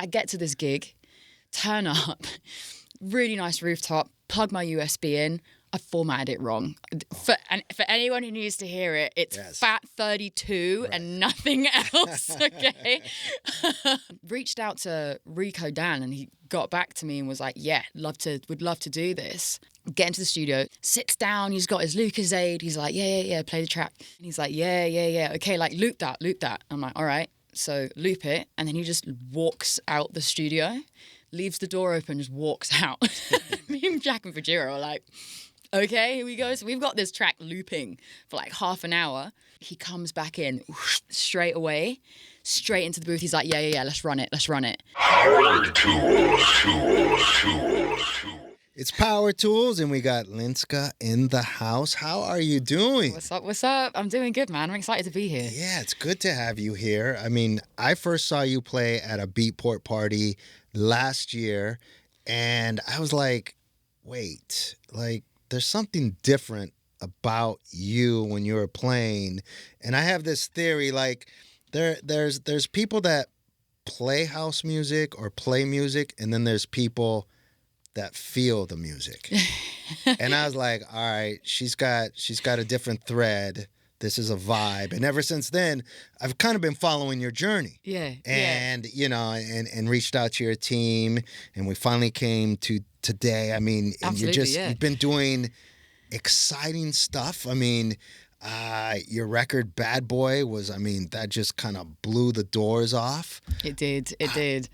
I get to this gig, turn up, really nice rooftop, plug my USB in. I formatted it wrong. For anyone who needs to hear it, it's Fat 32 and nothing else, okay? Reached out to Rico Dan and he got back to me and was like, yeah, would love to do this. Get into the studio, sits down, he's got his Lucasade. He's like, yeah, play the track. And he's like, yeah. Okay, like loop that. I'm like, all right. So loop it. And then he just walks out the studio, leaves the door open, just walks out. Me and Jack and Fajira are like, okay, here we go. So we've got this track looping for like half an hour. He comes back in straight away, straight into the booth. He's like, yeah, let's run it. It's Powertools, and we got Linska in the house. How are you doing? What's up? I'm doing good, man. I'm excited to be here. Yeah, it's good to have you here. I mean, I first saw you play at a Beatport party last year, and I was like, wait, like, there's something different about you when you were playing. And I have this theory, like there's people that play house music or play music, and then there's people that feel the music. And I was like, all right, she's got a different thread. This is a vibe. And ever since then, I've kind of been following your journey. Yeah. And, you know, and reached out to your team, and we finally came to today. I mean, and you've been doing exciting stuff. I mean, your record Bad Boy was, I mean, that just kind of blew the doors off. It did.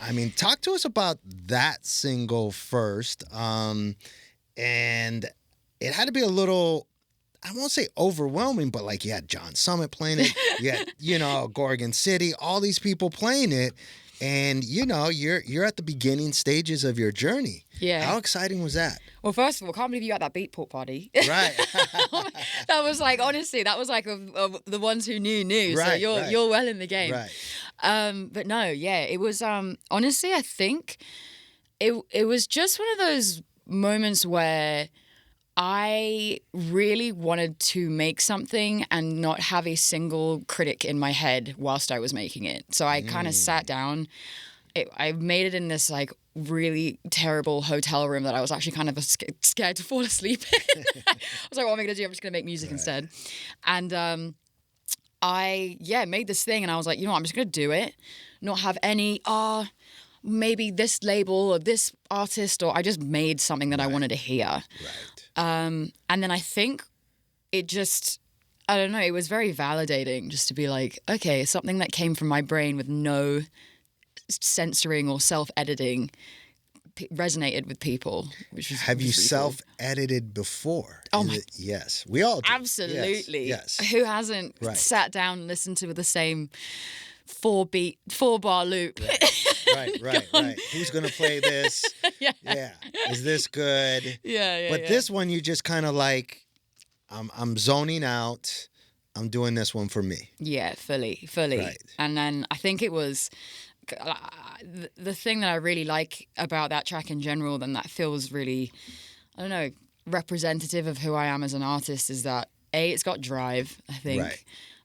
I mean, talk to us about that single first. And it had to be a little, I won't say overwhelming, but like you had John Summit playing it, you had, you know, Gorgon City, all these people playing it. And, you know, you're at the beginning stages of your journey. Yeah. How exciting was that? Well, first of all, can't believe you at that Beatport party. Right. That was like, honestly, that was like the ones who knew. Right, so you're well in the game. Right. But no, yeah, it was, honestly, I think it was just one of those moments where I really wanted to make something and not have a single critic in my head whilst I was making it. So I kind of sat down. I made it in this like really terrible hotel room that I was actually kind of scared to fall asleep in. I was like, what am I going to do? I'm just going to make music instead. And I made this thing and I was like, you know what? I'm just going to do it. Not have any, maybe this label or this artist, or I just made something that I wanted to hear. Right. And then I think it just, I don't know, it was very validating just to be like, okay, something that came from my brain with no censoring or self-editing resonated with people. Have you self-edited before? Oh my! Yes, we all do. Absolutely. Yes. Who hasn't sat down and listened to the same 4-bar loop? Right. Who's gonna play this? Yeah. Is this good? Yeah. But this one, you just kind of like, I'm zoning out. I'm doing this one for me. Yeah, fully. Right. And then I think it was the thing that I really like about that track in general, then that feels really, I don't know, representative of who I am as an artist, is that it's got drive, I think. Right.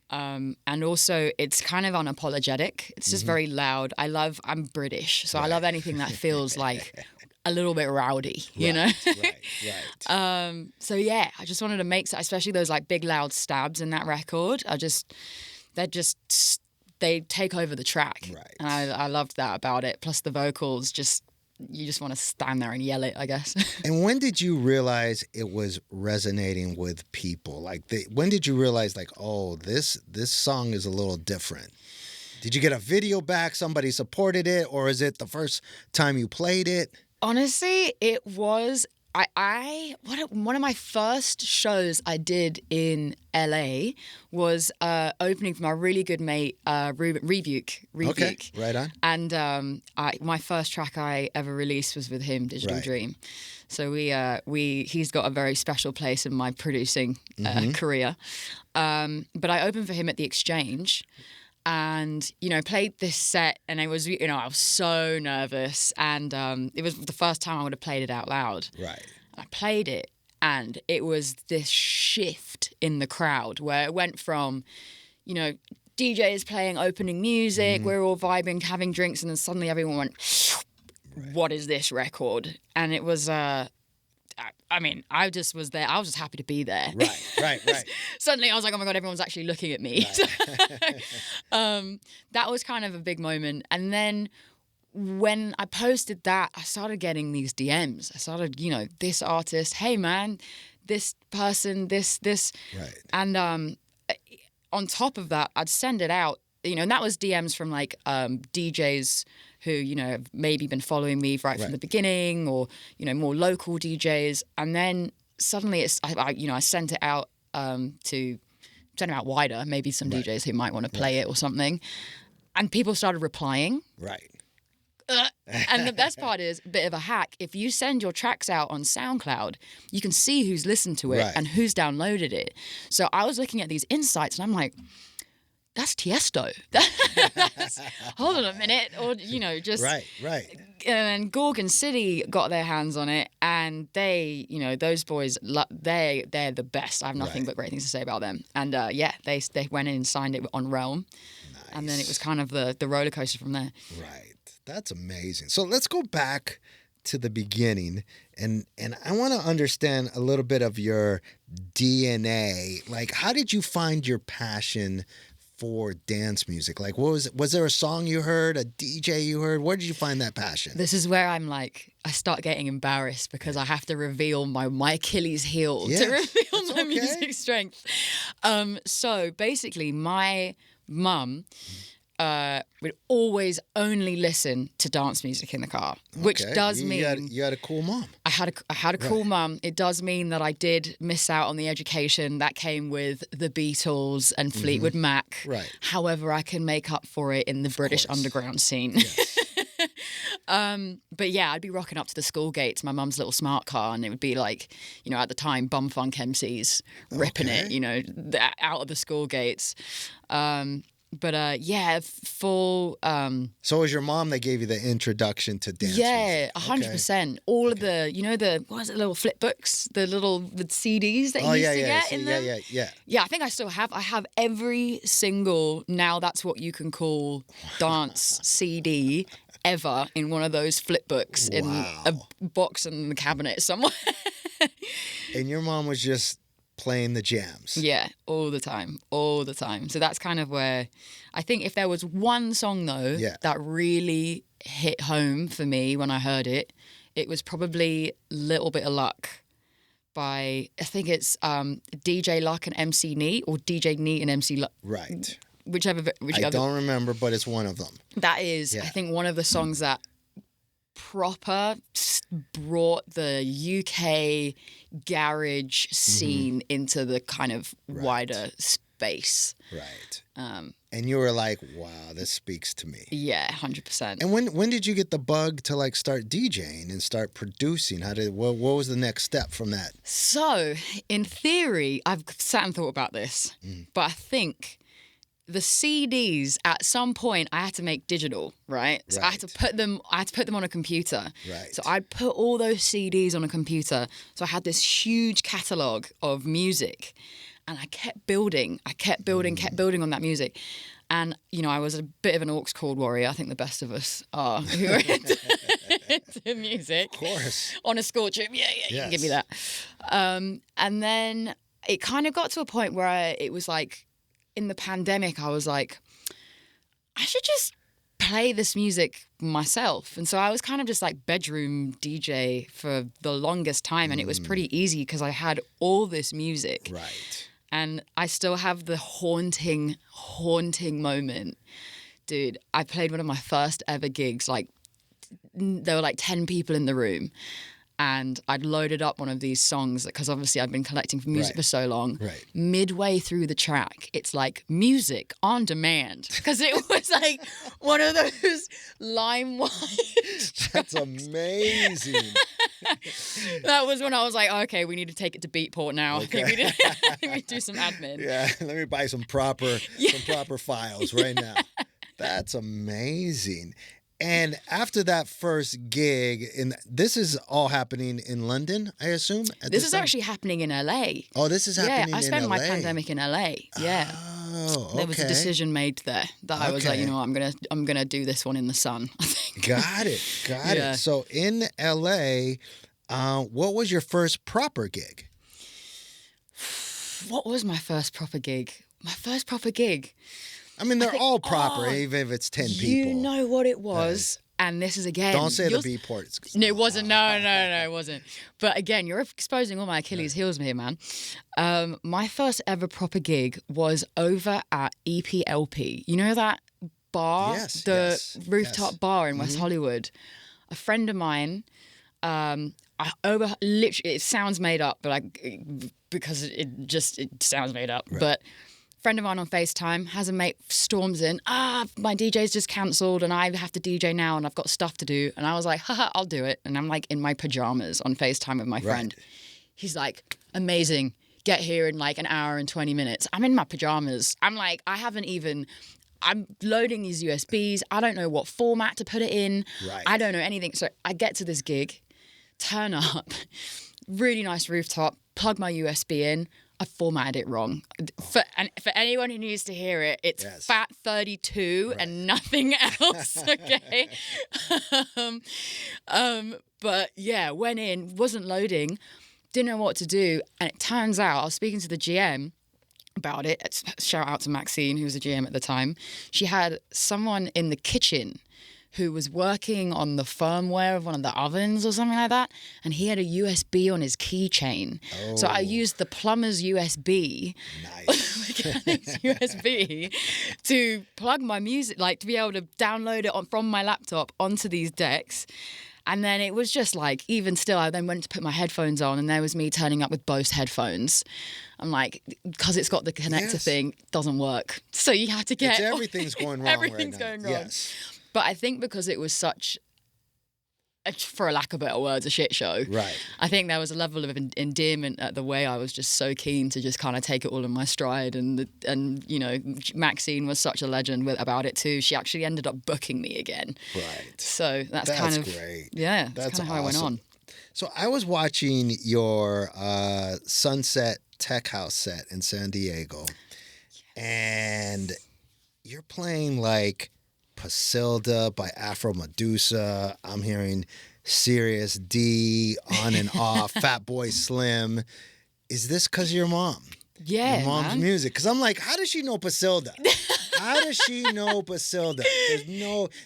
And also it's kind of unapologetic. It's just very loud. I'm British, so I love anything that feels like a little bit rowdy, you know? Right. So yeah, I just wanted to make, especially those like big loud stabs in that record. They take over the track. Right. And I loved that about it. Plus the vocals, you just want to stand there and yell it, I guess. And when did you realize it was resonating with people? Like, when did you realize, like, oh, this song is a little different? Did you get a video back? Somebody supported it? Or is it the first time you played it? Honestly, it was... one of my first shows I did in LA was opening for my really good mate Rebuke. Okay, right on. And my first track I ever released was with him, Digital Dream. So he's got a very special place in my producing career. But I opened for him at the Exchange. And, you know, played this set, and I was so nervous, and it was the first time I would have played it out loud. Right. I played it, and it was this shift in the crowd where it went from, you know, DJ is playing opening music. We're all vibing, having drinks, and then suddenly everyone went, what is this record? And it was, I I just was there. I was just happy to be there. Right. Suddenly I was like, oh my God, everyone's actually looking at me. Right. That was kind of a big moment. And then when I posted that, I started getting these DMs. I started, this artist, hey man, this person, this. Right. And on top of that, I'd send it out, and that was DMs from like DJs who, have maybe been following me right from the beginning, or, more local DJs. And then suddenly I sent it out send it out wider, maybe some DJs who might want to play it or something. And people started replying. Right. And the best part is, a bit of a hack, if you send your tracks out on SoundCloud, you can see who's listened to it and who's downloaded it. So I was looking at these insights and I'm like, that's Tiesto. Hold on a minute. Or, just... Right. And Gorgon City got their hands on it, and they, those boys, they're the best. I have nothing but great things to say about them. And they went in and signed it on Realm. Nice. And then it was kind of the roller coaster from there. Right. That's amazing. So let's go back to the beginning, and I want to understand a little bit of your DNA. Like, how did you find your passion for dance music? Like, was there a song you heard, a DJ you heard? Where did you find that passion? This is where I'm like, I start getting embarrassed because I have to reveal my Achilles heel to reveal my music strength. So basically, my mum would always only listen to dance music in the car, which does mean you had a cool mom. I had a cool mum. It does mean that I did miss out on the education that came with the Beatles and Fleetwood Mac. Right. However, I can make up for it in the British underground scene. Yes. But yeah, I'd be rocking up to the school gates, my mum's little smart car, and it would be like, at the time, bumfunk MCs ripping it, out of the school gates. But full. So it was your mom that gave you the introduction to dance? Yeah, 100%. All of the what was it, little flip books, the CDs that you used to get in them. Yeah. Yeah, I think I still have. I have every single, now that's what you can call dance CD ever in one of those flip books in a box in the cabinet somewhere. And your mom was just playing the jams. Yeah, all the time. So that's kind of where I think if there was one song though that really hit home for me when I heard it, it was probably Little Bit of Luck by, I think it's DJ Luck and MC Neat, or DJ Neat and MC Luck. Right. Whichever. I don't remember, but it's one of them. That is, I think, one of the songs that proper brought the UK garage scene into the kind of wider space. Right. And you were like, wow, this speaks to me. Yeah, 100%. And when did you get the bug to like start DJing and start producing? What was the next step from that? So, in theory, I've sat and thought about this, but I think the CDs at some point I had to make digital, right? So I had to put them on a computer. Right. So I'd put all those CDs on a computer. So I had this huge catalog of music, and I kept building on that music. And, I was a bit of an aux chord warrior. I think the best of us are who are into music. Of course. On a school trip. Yeah, you can give me that. And then it kind of got to a point where it was like, in the pandemic, I was like, I should just play this music myself. And so I was kind of just like bedroom DJ for the longest time. And it was pretty easy because I had all this music. Right. And I still have the haunting moment. Dude, I played one of my first ever gigs. Like, there were like 10 people in the room. And I'd loaded up one of these songs because obviously I'd been collecting for music for so long. Right. Midway through the track, it's like music on demand, because it was like one of those LimeWire. That's amazing. That was when I was like, okay, we need to take it to Beatport now. Okay. I think we need to do some admin. Yeah, let me buy some proper files right now. That's amazing. And after that first gig, this is all happening in London, I assume? This is actually happening in LA. Oh, this is happening in LA? Yeah, I spent my pandemic in LA. Yeah. Oh, okay. There was a decision made there that I was like, you know, I'm gonna do this one in the sun. I think. Got it. So in LA, what was your first proper gig? What was my first proper gig? I mean, they're all proper, even if it's 10 people. You know what it was? And this is again. Don't say the B port. No, it wasn't. No, it wasn't. But again, you're exposing all my Achilles heels here, man. My first ever proper gig was over at EPLP. You know that bar, rooftop bar in West Hollywood. A friend of mine. Literally, it sounds made up, but because it sounds made up, but. Friend of mine on FaceTime has a mate storms in. My DJ's just cancelled and I have to DJ now and I've got stuff to do. And I was like, haha, I'll do it. And I'm like in my pajamas on FaceTime with my friend. He's like, amazing. Get here in like an hour and 20 minutes. I'm in my pajamas. I'm like, I'm loading these USBs. I don't know what format to put it in. I don't know anything. So I get to this gig, turn up, really nice rooftop, plug my USB in. I formatted it wrong. For anyone who needs to hear it, it's Fat 32 and nothing else, okay? But yeah, went in, wasn't loading, didn't know what to do. And it turns out, I was speaking to the GM about it. Shout out to Maxine, who was a GM at the time. She had someone in the kitchen who was working on the firmware of one of the ovens or something like that, and he had a USB on his keychain. So I used the plumber's USB, mechanic's USB, to plug my music, like to be able to download it from my laptop onto these decks. And then it was just like, even still, I then went to put my headphones on and there was me turning up with Bose headphones. I'm like, because it's got the connector thing, doesn't work. So you have to get... everything's going wrong everything's going wrong. Yes. But I think because it was such, for a lack of better words, a shit show. Right. I think there was a level of endearment at the way I was just so keen to just kind of take it all in my stride. And you know, Maxine was such a legend about it too. She actually ended up booking me again. Right. So that's kind of great. Yeah, that's kind of how I went on. So I was watching your Sunset Tech House set in San Diego, and you're playing like Pasilda by Afro Medusa. I'm hearing Serious D, On and Off, Fat Boy Slim. Is this because of your mom? Yeah, your mom's music. Because I'm like, how does she know Pasilda? How does she know Pasilda?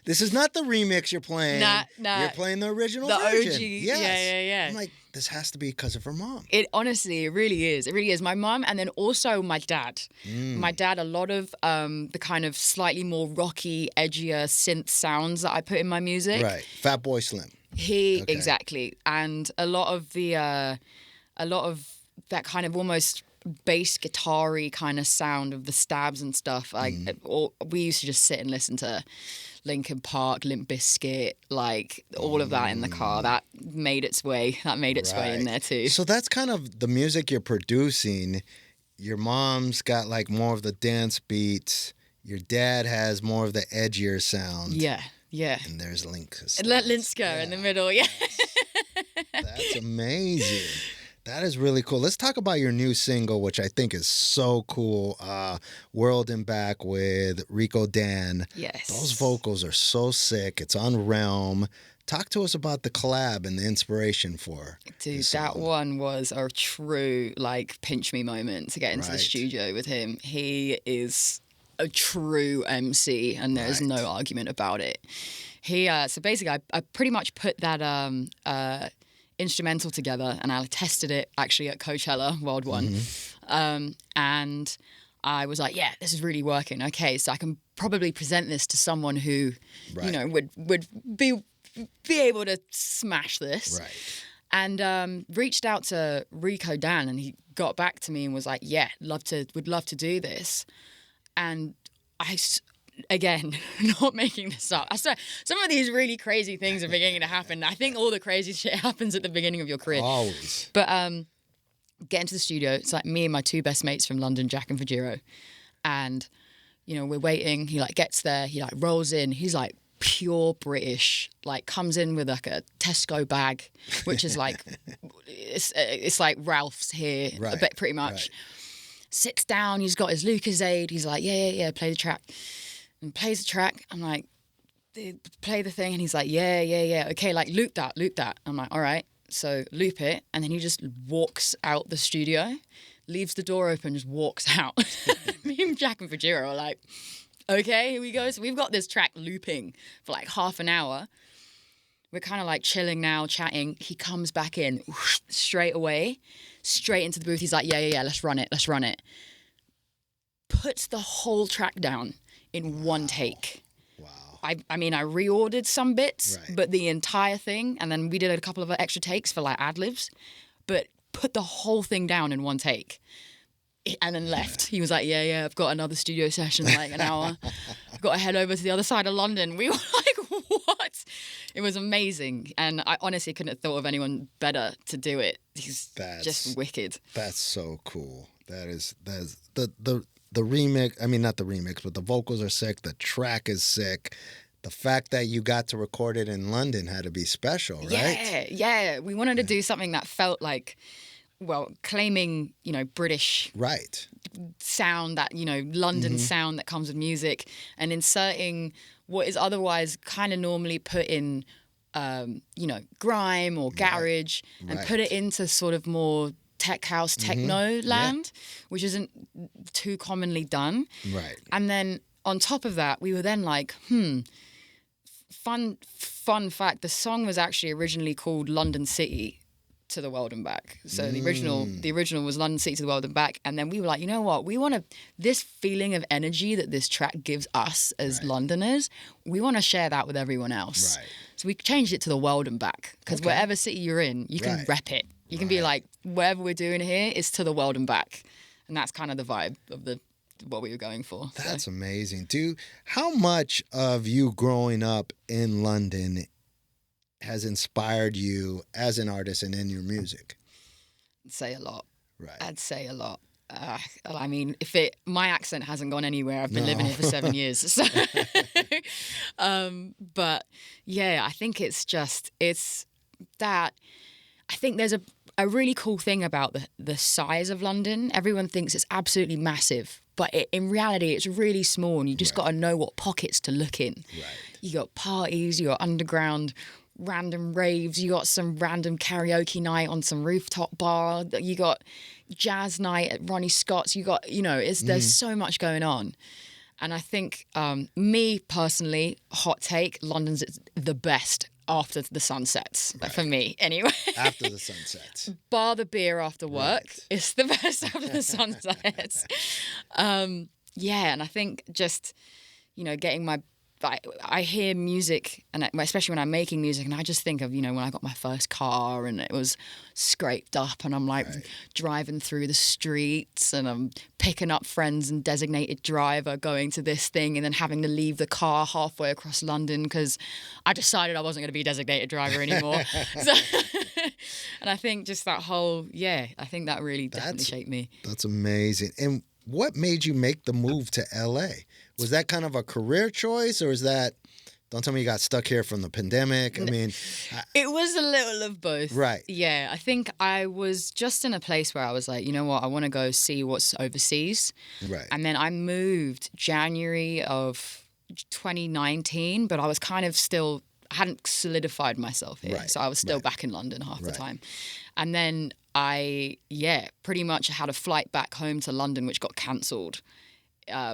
This is not the remix you're playing. Nah. You're playing the original version. OG. Yes. Yeah. I'm like, this has to be because of her mom. It really is. It really is. My mom, and then also my dad. My dad, a lot of the kind of slightly more rocky, edgier synth sounds that I put in my music. Right. Fat Boy Slim. Exactly. And a lot of that kind of almost bass guitar-y kind of sound of the stabs and stuff. We used to just sit and listen to Linkin Park, Limp Bizkit, like all of that in the car. That made its way in there too. So that's kind of the music you're producing. Your mom's got like more of the dance beats. Your dad has more of the edgier sound. Yeah. And there's Linska. Linska in the middle, yeah. That's amazing. That is really cool. Let's talk about your new single, which I think is so cool. World and Back with Rico Dan. Yes. Those vocals are so sick. It's on Realm. Talk to us about the collab and the inspiration for Dude, that one was a true, like, pinch me moment to get into the studio with him. He is a true MC, and there's no argument about it. So basically, I pretty much put that instrumental together, and I tested it actually at Coachella World One, and I was like, yeah, this is really working. Okay, so I can probably present this to someone who, you know, would be able to smash this. Right. And reached out to Rico Dan, and he got back to me and was like, yeah, would love to do this. And again, not making this up. I swear, some of these really crazy things are beginning to happen. I think all the crazy shit happens at the beginning of your career. Always. But get into the studio. It's like me and my two best mates from London, Jack and Fajiro. And, you know, we're waiting. He like gets there. He like rolls in. He's like pure British. Like comes in with like a Tesco bag, which is like, it's like Ralph's here, pretty much. Right. sits down, he's got his Lucasade, he's like, yeah, play the track. And plays the track. I'm like, play the thing, and he's like, yeah, okay, like loop that. I'm like, all right, so loop it, and then he just walks out the studio, leaves the door open, just walks out. Me and Jack and Fajira are like, okay, here we go. So we've got this track looping for like half an hour. We're kind of like chilling now, chatting. He comes back in straight away, straight into the booth. He's like, yeah, let's run it. Puts the whole track down in one take. Wow. I mean, I reordered some bits, but the entire thing, and then we did a couple of extra takes for like ad-libs, but put the whole thing down in one take. And then left. He was like, yeah, I've got another studio session in like an hour. I've got to head over to the other side of London. We were like, what? It was amazing. And I honestly couldn't have thought of anyone better to do it. He's just wicked. That's so cool. That's the remix. I mean, not the remix, but the vocals are sick. The track is sick. The fact that you got to record it in London had to be special, right? Yeah. We wanted to do something that felt like, well, claiming, British sound, that, London sound that comes with music, and inserting what is otherwise kind of normally put in, grime or garage, and put it into sort of more tech house, techno land, which isn't too commonly done. Right. And then on top of that, we were then like, fun fact, the song was actually originally called London City to the World and Back. So the original was London City to the World and Back. And then we were like, you know what? We want to, this feeling of energy that this track gives us as Londoners, we want to share that with everyone else. Right. So we changed it to the World and Back, because whatever city you're in, you can rep it. You can be like, whatever we're doing here is to the World and Back. And that's kind of the vibe of what we were going for. That's amazing. How much of you growing up in London has inspired you as an artist and in your music? I'd say a lot. Right. I'd say a lot. I mean, my accent hasn't gone anywhere. I've been living here for 7 years. So, but yeah, I think it's that. I think there's a really cool thing about the size of London. Everyone thinks it's absolutely massive, but in reality, it's really small, and you just got to know what pockets to look in. Right. You got parties, you got underground random raves, you got some random karaoke night on some rooftop bar, you got jazz night at Ronnie Scott's, you got, there's so much going on. And I think, me personally, hot take, London's the best after the sun sets, for me anyway. After the sun sets. Bar the beer after work, it's the best after the sun sets. And I think just, getting I hear music, and especially when I'm making music, and I just think of, when I got my first car and it was scraped up, and I'm like driving through the streets, and I'm picking up friends and designated driver going to this thing, and then having to leave the car halfway across London because I decided I wasn't going to be designated driver anymore. And I think just that whole, I think that really definitely shaped me. That's amazing. And what made you make the move to LA? Was that kind of a career choice, or is that, don't tell me you got stuck here from the pandemic? I mean, it was a little of both. Right. Yeah, I think I was just in a place where I was like, you know what, I want to go see what's overseas. Right. And then I moved January of 2019, but I was kind of still, I hadn't solidified myself here. Right. So I was still back in London half the time. And then I pretty much had a flight back home to London, which got cancelled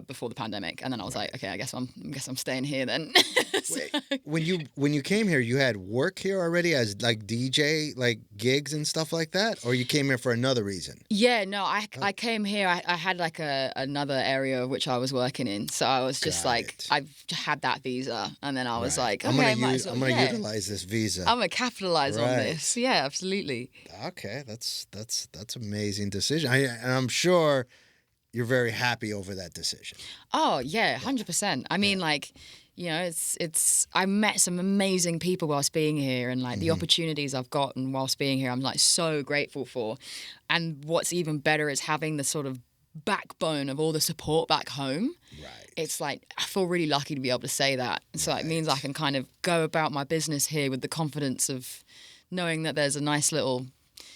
before the pandemic, and then I was like, okay, I guess I'm staying here then. Wait, when you came here, you had work here already as like DJ, like gigs and stuff like that, or you came here for another reason? Yeah, no, I came here. I had like another area which I was working in, so I was just I've had that visa, and then I was like, okay, I'm gonna utilize this visa. I'm gonna capitalize on this. Yeah, absolutely. Okay, that's amazing decision. And I'm sure you're very happy over that decision. Oh yeah, 100%. I mean, it's. I met some amazing people whilst being here, and the opportunities I've gotten whilst being here, I'm so grateful for. And what's even better is having the sort of backbone of all the support back home. Right. It's I feel really lucky to be able to say that. So it means I can kind of go about my business here with the confidence of knowing that there's a nice little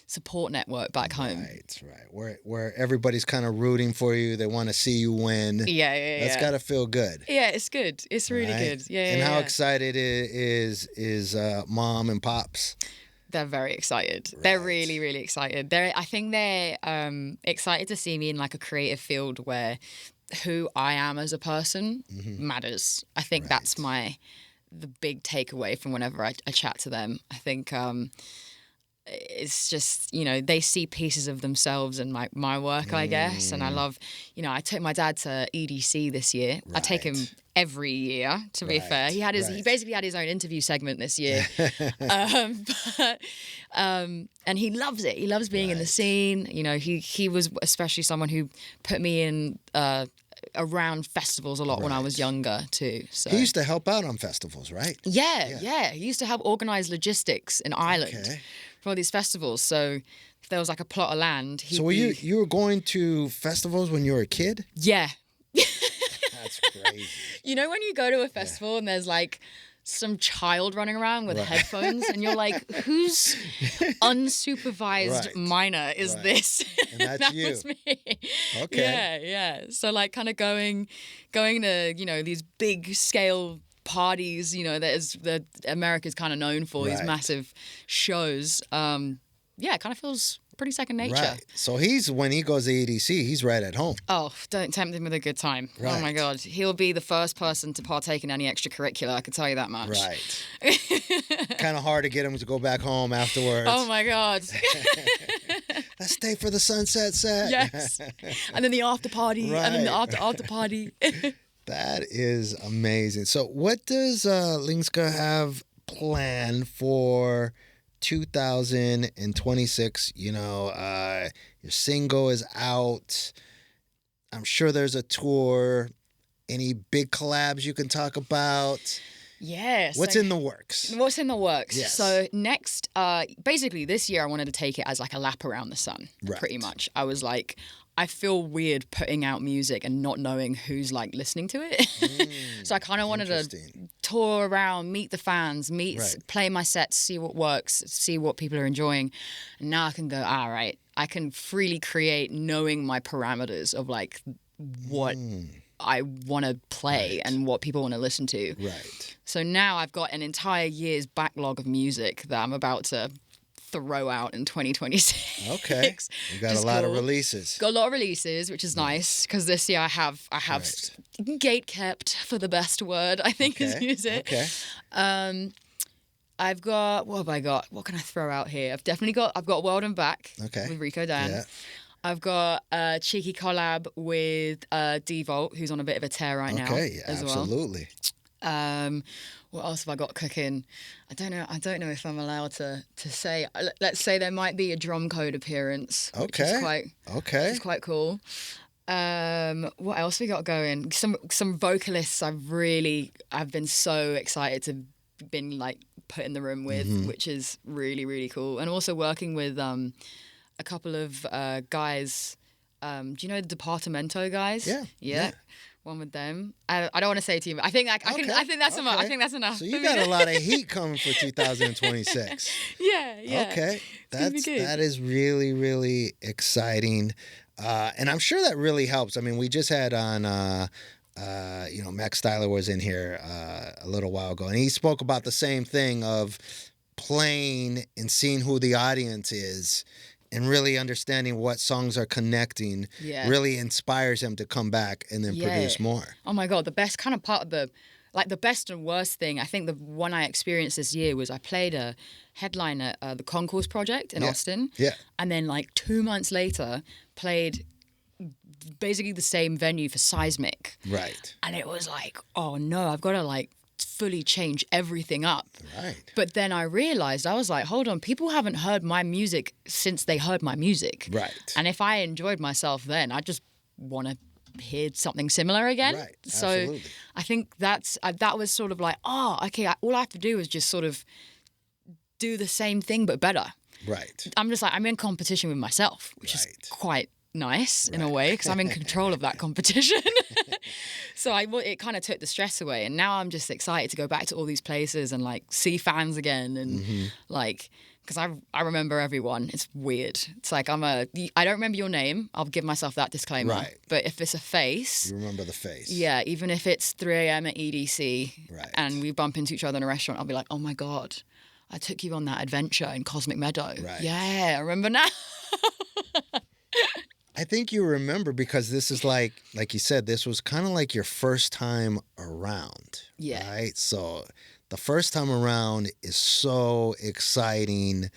support network back home. Right. Where everybody's kind of rooting for you. They want to see you win. Yeah. That's got to feel good. Yeah, it's good. It's really good. Yeah. And how excited is mom and pops? They're very excited. Right. They're really, really excited. I think they're excited to see me in like a creative field where who I am as a person matters. I think that's the big takeaway from whenever I chat to them. I think it's just, they see pieces of themselves in my work, I guess. And I love, I took my dad to EDC this year. I take him every year, to be fair. He basically had his own interview segment this year. And he loves it. He loves being in the scene. He was especially someone who put me in around festivals a lot when I was younger too. So he used to help out on festivals, right? Yeah. He used to help organize logistics in Ireland for all these festivals. So if there was like a plot of land, so were you were going to festivals when you were a kid? Yeah. That's crazy. When you go to a festival and there's like some child running around with headphones and you're like, whose unsupervised minor is this? And that's that you. was me. Okay. Yeah. So like kind of going to, these big scale parties, that America's kind of known for, these massive shows. It kind of feels pretty second nature. Right. So when he goes to EDC, he's right at home. Oh, don't tempt him with a good time. Right. Oh my God. He'll be the first person to partake in any extracurricular, I can tell you that much. Right. Kind of hard to get him to go back home afterwards. Oh my God. Let's stay for the sunset set. Yes. And then the after party. And then the after party. That is amazing. So what does Linska have planned for 2026? Your single is out. I'm sure there's a tour. Any big collabs you can talk about? Yes. What's in the works? Yes. So next, basically this year I wanted to take it as like a lap around the sun, pretty much. I was like, I feel weird putting out music and not knowing who's like listening to it. So I kind of wanted to tour around, meet the fans, play my sets, see what works, see what people are enjoying. And now I can go, all right, I can freely create knowing my parameters of like what I want to play and what people want to listen to. Right. So now I've got an entire year's backlog of music that I'm about to throw out in 2026. Okay. You got a lot of releases. Got a lot of releases, which is nice because this year I have gate kept, for the best word, I think is music. Okay. I've got, what have I got? What can I throw out here? I've got World and Back with Rico Dan. Yeah. I've got a cheeky collab with D-Volt, who's on a bit of a tear right now. Okay, yeah, as absolutely. Well. What else have I got cooking? I don't know if I'm allowed to say. Let's say there might be a drum code appearance. Okay. Which is quite cool. What else we got going? Some vocalists I've been so excited to been like put in the room with, which is really, really cool. And also working with a couple of guys. Do you know the Departamento guys? Yeah. One with them. I don't want to say too much. I think that's enough. I think that's enough. So you got a lot of heat coming for 2026. Yeah. Okay. That is really, really exciting. And I'm sure that really helps. I mean, we just had on Max Styler was in here a little while ago, and he spoke about the same thing of playing and seeing who the audience is. And really understanding what songs are connecting really inspires him to come back and then produce more. Oh my God, the best kind of part of the best and worst thing, I think the one I experienced this year was I played a headline at the Concourse Project in Austin. Yeah. And then like 2 months later, played basically the same venue for Seismic. Right. And it was like, oh no, I've got to like fully change everything up. Right. But then I realized, I was like, hold on, people haven't heard my music since they heard my music. Right. And if I enjoyed myself then, I just want to hear something similar again. Right. So absolutely. I think that was sort of like, all I have to do is just sort of do the same thing but better. Right. I'm just like, I'm in competition with myself, which is quite nice in a way because I'm in control of that competition. So it kind of took the stress away, and now I'm just excited to go back to all these places and like see fans again, and like because I remember everyone. It's weird. It's like I don't remember your name. I'll give myself that disclaimer. Right. But if it's a face, you remember the face. Yeah, even if it's 3 a.m. at EDC, right, and we bump into each other in a restaurant, I'll be like, oh my God, I took you on that adventure in Cosmic Meadow. Right. Yeah, I remember now. I think you remember because this is like you said, this was kind of like your first time around. Yeah. Right? So the first time around is so exciting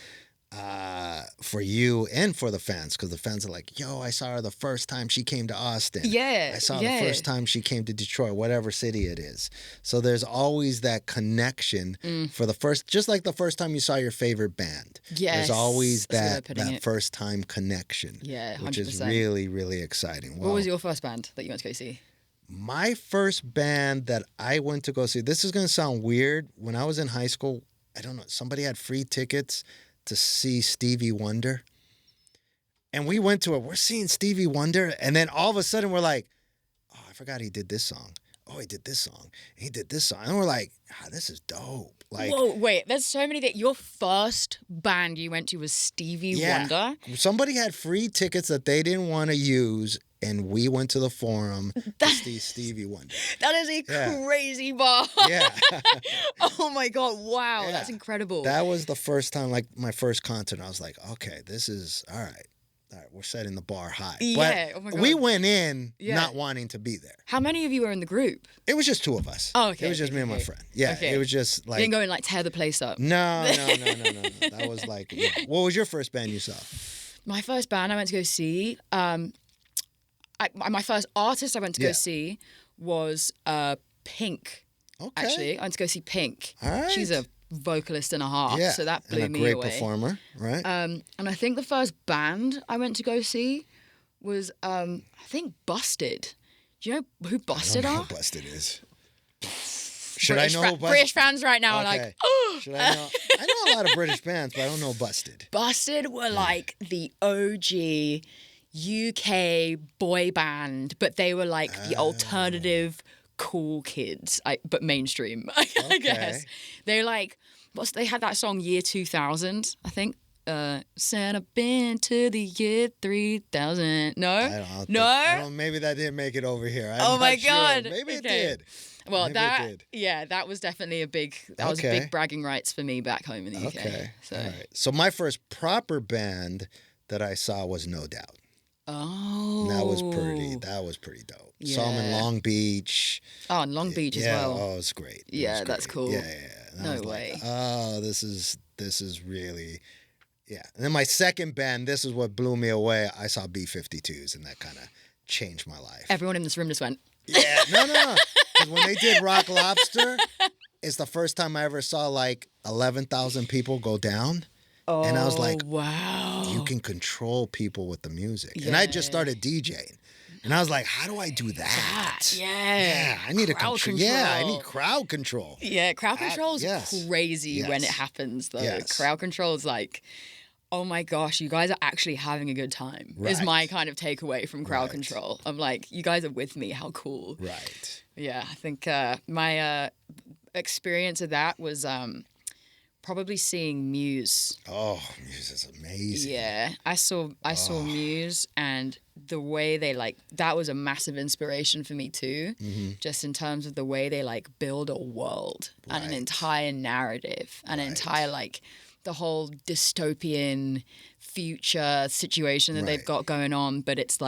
for you and for the fans, because the fans are like, yo, I saw her the first time she came to Austin. Yeah. I saw her the first time she came to Detroit, whatever city it is. So there's always that connection for the first, just like the first time you saw your favorite band. Yes. There's always that it. first time connection. Yeah, 100%. Which is really, really exciting. What was your first band that you went to go see? My first band that I went to go see, this is going to sound weird. When I was in high school, I don't know, somebody had free tickets to see Stevie Wonder. And we went to it. We're seeing Stevie Wonder. And then all of a sudden we're like, oh, I forgot he did this song. Oh, he did this song. He did this song. And we're like, this is dope. Like, whoa, wait, there's so many that your first band you went to was Stevie Wonder? Somebody had free tickets that they didn't want to use, and we went to the Forum to see Stevie Wonder. That is a crazy bar. Yeah. Oh my God, wow, that's incredible. That was the first time, like my first concert. I was like, okay, this is, all right, we're setting the bar high. Yeah, but oh my God. we went in not wanting to be there. How many of you were in the group? It was just two of us. Oh, okay. It was just me and my friend. Yeah, it was just like... You didn't go and like tear the place up? No. That was like... Yeah. What was your first band you saw? My first band I went to go see... my first artist I went to go see was Pink. Okay. Actually, I went to go see Pink. All right. She's a vocalist and a half, so that blew me away. And a great performer, right? And I think the first band I went to go see was, I think, Busted. Do you know who Busted I don't know are? who Busted is. Should I know British fans right now are like, oh! Should I know? I know a lot of British bands, but I don't know Busted. Busted were like the OG UK boy band, but they were like the alternative cool kids, but mainstream, I guess. They like, they had that song Year 2000, I think. Sent I've been to the year 3000. No? Maybe that didn't make it over here. Oh my God. Maybe it did. Well, that was definitely a big bragging rights for me back home in the UK. Okay. So. All right. So my first proper band that I saw was No Doubt. Oh. That was pretty dope. Yeah. Saw them in Long Beach. Oh, in Long Beach as well. Oh, it was great. Yeah, that's cool. Yeah. No way. Like, oh, this is really... Yeah. And then my second band, this is what blew me away. I saw B-52s, and that kind of changed my life. Everyone in this room just went... Yeah. No. Because when they did Rock Lobster, it's the first time I ever saw like 11,000 people go down. Oh, and I was like, wow. You can control people with the music. Yeah. And I just started DJing. And I was like, how do I do that? Yeah. I need crowd control. Yeah, I need crowd control. Yeah, crowd control is crazy when it happens, though. Yes. Crowd control is like, oh my gosh, you guys are actually having a good time, is my kind of takeaway from crowd control. I'm like, you guys are with me. How cool. Right. Yeah, I think my experience of that was... probably seeing Muse. Oh, Muse is amazing. Yeah, I saw Muse, and the way they that was a massive inspiration for me too. Mm-hmm. Just in terms of the way they build a world and an entire narrative, and an entire the whole dystopian future situation that they've got going on, but it's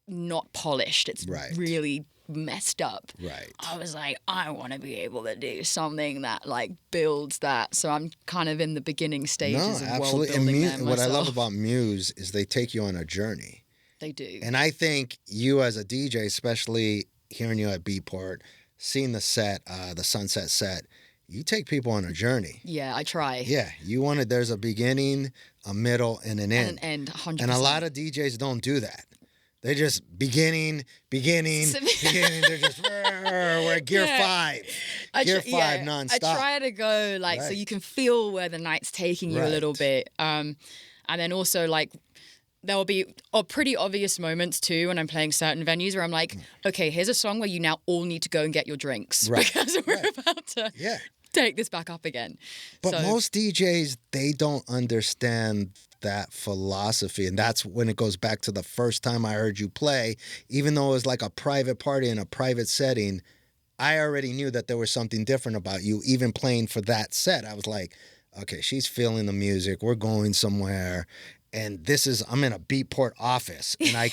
not polished. It's really messed up. Right. I was like, I want to be able to do something that builds that. So I'm kind of in the beginning stages of world building there myself. What I love about Muse is they take you on a journey. They do. And I think you as a DJ, especially hearing you at Beatport, seeing the set, the Sunset set, you take people on a journey. Yeah, I try. Yeah, there's a beginning, a middle, and an end. And 100%. And a lot of DJs don't do that. They're just beginning. They're just, we're at gear 5. Gear 5 nonstop. I try to go, so you can feel where the night's taking you a little bit. And then also, there will be pretty obvious moments too when I'm playing certain venues where I'm like, okay, here's a song where you now all need to go and get your drinks because we're about to take this back up again. But most DJs, they don't understand that philosophy. And that's when it goes back to the first time I heard you play. Even though it was like a private party in a private setting, I already knew that there was something different about you. Even playing for that set, I was like, okay, she's feeling the music. We're going somewhere. And I'm in a Beatport office and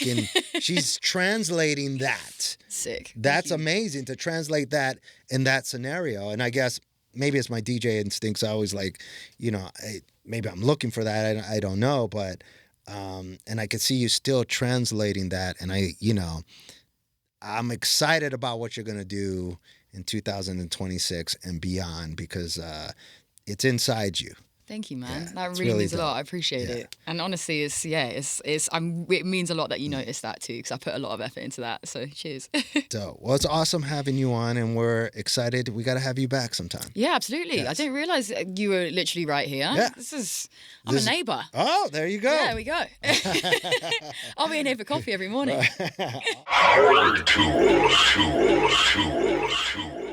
she's translating that. Sick. That's amazing to translate that in that scenario. And I guess maybe it's my DJ instincts. I always like, maybe I'm looking for that. I don't know. But, and I could see you still translating that. And I'm excited about what you're going to do in 2026 and beyond because it's inside you. Thank you, man. That really means a lot. I appreciate it. And honestly, it means a lot that you noticed that too, because I put a lot of effort into that. So cheers. Dope. Well, it's awesome having you on, and we're excited. We got to have you back sometime. Yeah, absolutely. Yes. I didn't realize you were literally right here. Yeah. I'm a neighbor. Oh, there you go. There we go. I'll be in here for coffee every morning. Powertools.